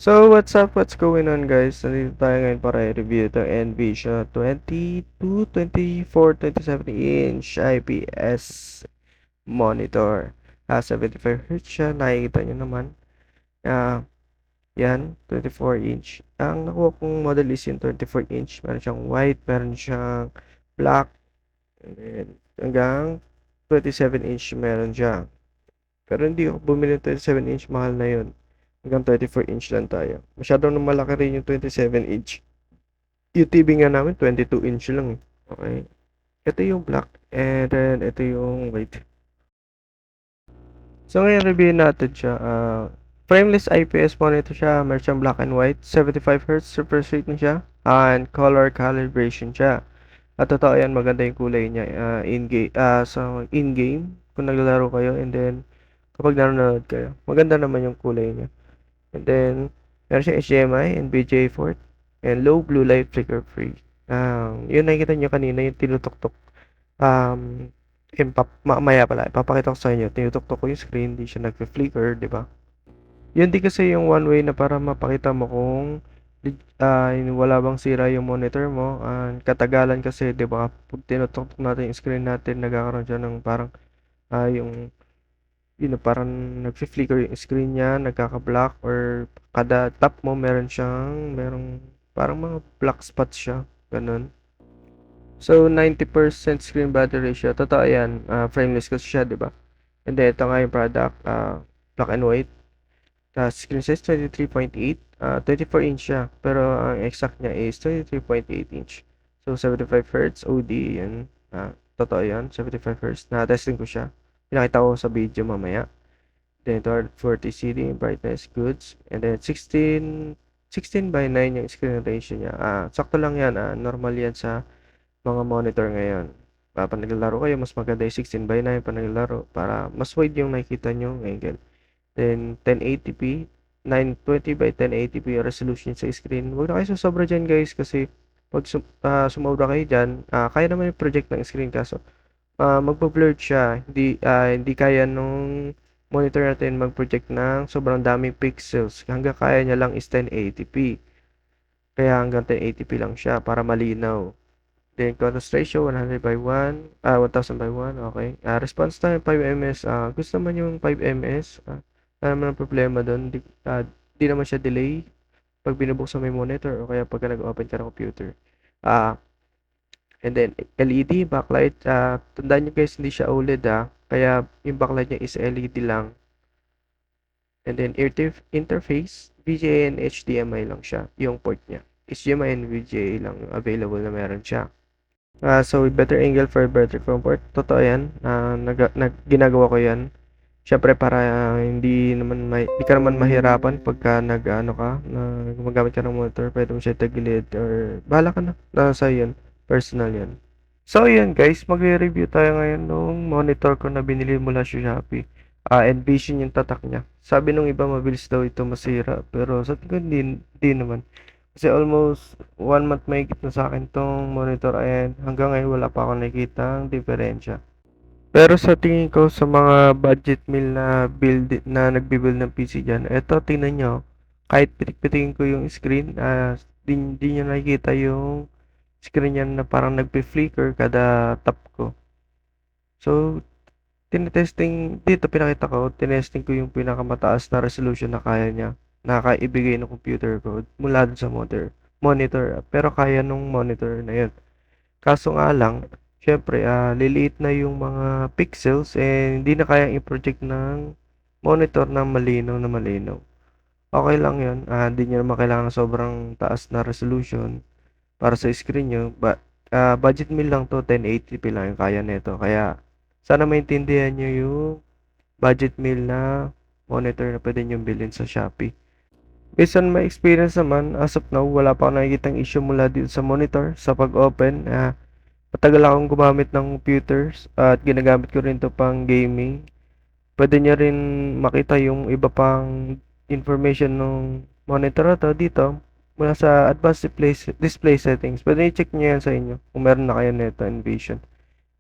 So, what's up? What's going on, guys? Nandito tayo ngayon para i-review itong NVIDIA 22, 24, 27 inch IPS monitor. 75Hz siya. Nakikita nyo naman. Ah, yan, 24 inch. Ang nakuha kong model is yung 24 inch. Meron siyang white, meron siyang black, and then hanggang 27 inch meron siya. Pero hindi ako bumili ng 27 inch, mahal na yun. Hanggang 34 inch lang tayo. Masyadong malaki rin yung 27 inch. Yung TV nga namin, 22 inch lang eh. Okay. Ito yung black, and then ito yung white. So ngayon review natin siya. Frameless IPS monitor siya. Meron siyang black and white. 75Hz refresh rate na siya. And color calibration siya. At totoo yan, maganda yung kulay niya in-game. So in-game, kung naglalaro kayo, and then kapag nanonood kayo, maganda naman yung kulay niya. And then, meron siyang HDMI and VGA port and low blue light flicker free. Yun nakikita nyo kanina, yung tinutok-tok. Mamaya pala, ipapakita ko sa inyo, tinutok-tok ko yung screen, hindi siya nag-flicker, di ba? Yun di kasi yung one way na para mapakita mo kung wala bang sira yung monitor mo. Katagalan kasi, di ba, pag tinutok-tok natin yung screen natin, nagkakaroon siya ng parang yung parang nagfi-flicker yung screen niya, nagkaka-black, or kada tap mo merong parang mga black spots siya, ganun. So, 90% screen battery ratio, totoo yan, frameless kasi siya, di ba? And then, ito nga yung product, black and white. Screen size 23.8, 24 inch siya, pero ang exact niya is 23.8 inch. So, 75Hz, OD, yan, totoo yan, 75Hz, na-testing ko siya. Pinakita ko sa video mamaya. Then, 40 CD, brightness, goods. And then, 16 by 9 yung screen ratio niya. Sakto lang yan. Normal yan sa mga monitor ngayon. Pag naglalaro kayo, mas maganda yung 16 by 9 pag naglalaro para mas wide yung nakikita nyo angle. Then, 1080p, 920 by 1080p resolution sa screen. Huwag na kayo sobra dyan, guys, kasi pag sumobra kayo dyan, kaya naman yung project ng screen, kaso magbo-blurred siya. Hindi kaya nung monitor natin mag-project ng sobrang daming pixels. Hanggang kaya niya lang is 1080p. Kaya hanggang 1080p lang siya para malinaw. Then contrast ratio 100 by 1, 1000 by 1, okay. Response time 5 ms. Gusto naman yung 5 ms. Wala naman ang problema doon. Di naman siya delay pag binubuksan mo yung monitor o kaya pagka nag-open ka ng computer. And then, LED backlight. Tandaan nyo guys, hindi siya OLED kaya yung backlight niya is LED lang. And then, interface, VGA and HDMI lang siya. Yung port niya. HDMI and VGA lang yung available na meron siya. So, better angle for better comfort. Totoo yan. Ginagawa ko yan. Siyempre, para hindi ka naman mahirapan pagka gumagamit ka ng monitor. Pwede mo siya tagilid or bahala ka na. Nasa yun. Personal yan. So, yun guys, magre-review tayo ngayon nung monitor ko na binili mula sa Shopee. Envision yung tatak niya. Sabi nung iba mabilis daw ito masira, pero sa tingin ko hindi naman. Kasi almost 1 month mahigit na sa akin tong monitor, and hanggang ngayon wala pa akong nakikitang diferensya. Pero sa tingin ko sa mga budget meal na nagbi-build ng PC diyan, eto tingnan niyo, kahit pitik-pitikin ko yung screen, di niyo nakikita yung screen niya na parang nagpi-flicker kada tap ko. So, pinakita ko, tinesting ko yung pinakamataas na resolution na kaya niya, nakakaibigay ng computer ko mula dun sa monitor, pero kaya nung monitor na yun. Kaso nga lang, syempre, liliit na yung mga pixels, and hindi na kayang i-project ng monitor na malinaw na malinaw. Okay lang yun, hindi nyo naman kailangan ng sobrang taas na resolution para sa screen nyo, but budget meal lang to, 1080p lang yung kaya nito. Kaya sana maintindihan nyo yung budget meal na monitor na pwede nyo bilhin sa Shopee. Based on my experience naman, as of now, wala pa akong nakikitang issue mula dito sa monitor sa pag-open. Matagal akong gumamit ng computers at ginagamit ko rin to pang gaming. Pwede nyo rin makita yung iba pang information ng monitor na to dito mula sa advanced display settings. Pwede i-check nyo yan sa inyo kung meron na kayo nito Envision.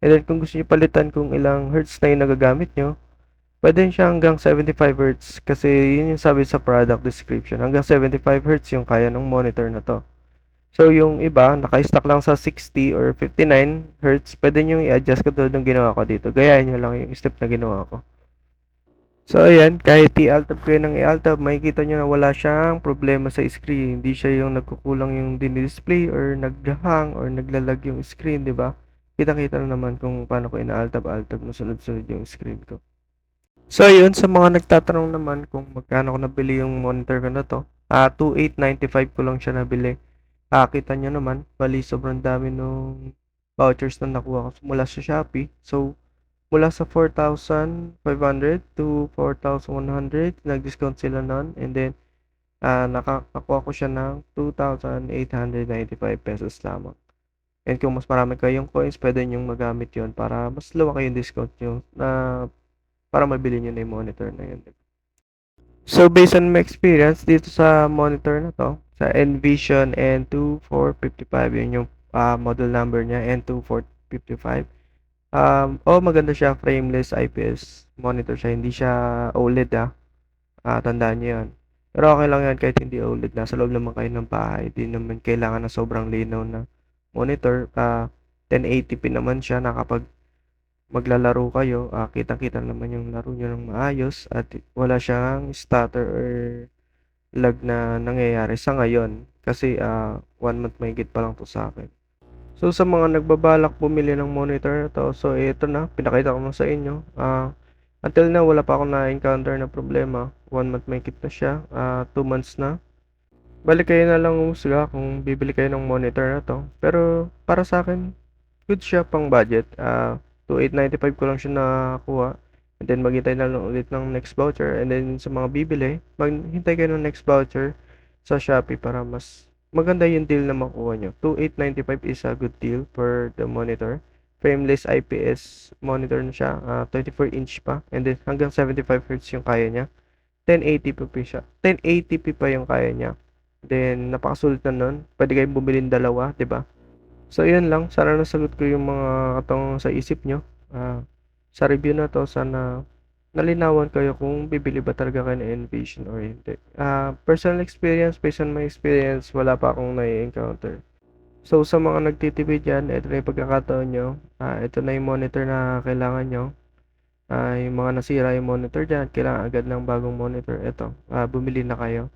And then kung gusto nyo palitan kung ilang hertz na yung nagagamit nyo, Pwede siya hanggang 75 Hz kasi yun yung sabi sa product description. Hanggang 75 Hz yung kaya ng monitor na to. So, yung iba, naka-stock lang sa 60 or 59 Hz. Pwede nyo i-adjust katulad ng ginawa ko dito. Gayahin nyo lang yung step na ginawa ko. So, ayan, kahit i-alt-tab kayo ng i-alt-tab, makikita nyo na wala siyang problema sa screen. Hindi siya yung nagkukulang yung dinidisplay or nag-hang or naglalag yung screen, di ba? Kita-kita na naman kung paano ko ina-alt-tab na sunod-sunod yung screen ko. So, yun, sa mga nagtatanong naman kung magkano ko nabili yung monitor ko na to, 2,895 ko lang siya nabili. Kita nyo naman, bali sobrang dami nung vouchers na nakuha ko mula sa Shopee. So, mula sa 4,500 to 4,100, nag-discount sila nun. And then, nakakuha ko siya ng 2,895 pesos lamang. And kung mas marami kayong coins, pwede nyong magamit yon para mas lumaki yung discount nyo na para mabili nyo na yung monitor na yun. So, based on my experience dito sa monitor na to, sa Envision N2455, yun yung model number niya, N2455. Maganda siya, frameless IPS monitor siya, hindi siya OLED tandaan niyo yun. Pero okay lang yan kahit hindi OLED, nasa loob naman kayo ng bahay, di naman kailangan ng sobrang linaw na monitor. 1080p naman siya, nakapag maglalaro kayo, kitang-kita naman yung laro nyo ng maayos at wala siyang stutter or lag na nangyayari sa ngayon kasi 1 month mahigit pa lang to sa akin. So sa mga nagbabalak bumili ng monitor na to, so ito na, pinakita ko na sa inyo. Until now, wala pa akong na-encounter na problema. 1 month mahigit na siya, 2 months na. Balik kayo na lang umusga kung bibili kayo ng monitor na to. Pero para sa akin, good siya pang budget. 2,895 ko lang siya nakakuha. And then maghintay na lang ulit ng next voucher. And then sa mga bibili, maghintay kayo ng next voucher sa Shopee para mas maganda yung deal na makuha nyo. 2,895 is a good deal for the monitor. Frameless IPS monitor na siya. 24-inch pa. And then hanggang 75 Hz yung kaya niya. 1080p pa siya. 1080p pa yung kaya niya. Then, napakasulit na nun. Pwede kayong bumili ng dalawa, 'di ba? So, yun lang. Sana nasagot ko yung mga katanungan sa isip nyo. Sa review na to, sana nalinawan kayo kung bibili ba talaga kayo ng Envision or hindi. Personal experience, based on my experience, wala pa akong nai-encounter. So, sa mga nagtitipid dyan, ito na yung pagkakataon nyo. Ito na yung monitor na kailangan nyo. Yung mga nasira yung monitor dyan, kailangan agad ng bagong monitor. Ito, bumili na kayo.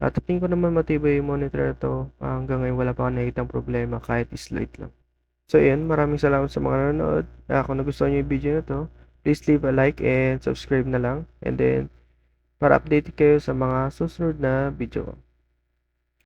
At tingin ko naman matibay yung monitor na to. Hanggang ngayon wala pa akong nakikitang problema kahit slight lang. So ayan, maraming salamat sa mga nanonood. Kung nagustuhan nyo yung video na to, please leave a like and subscribe na lang. And then, para update kayo sa mga susunod na video ko.